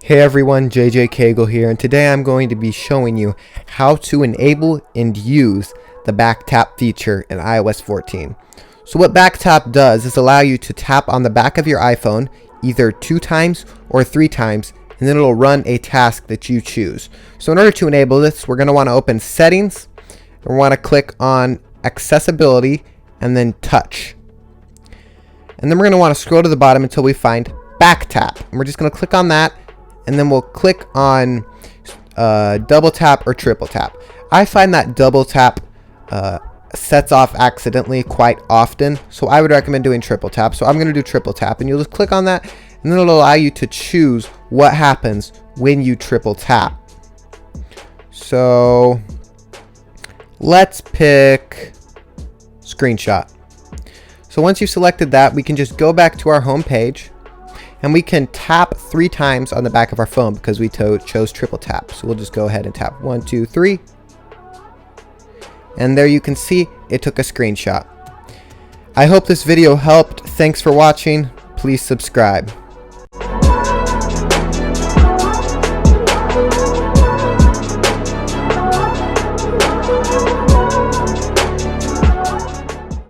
Hey everyone, JJ Cagle here, and today I'm going to be showing you how to enable and use the back tap feature in iOS 14. So what back tap does is allow you to tap on the back of your iPhone either 2 times or 3 times, and then it'll run a task that you choose. So in order to enable this, we're going to want to open Settings, and we want to click on Accessibility and then Touch. And then we're going to want to scroll to the bottom until we find back tap, and we're just going to click on that. And then we'll click on double tap or triple tap. I find that double tap sets off accidentally quite often, so I would recommend doing triple tap. So I'm going to do triple tap, and you'll just click on that, and then it'll allow you to choose what happens when you triple tap. So let's pick screenshot. So once you've selected that, we can just go back to our home page. And we can tap 3 times on the back of our phone because we chose triple tap. So we'll just go ahead and tap 1, 2, 3. And there you can see it took a screenshot. I hope this video helped. Thanks for watching. Please subscribe.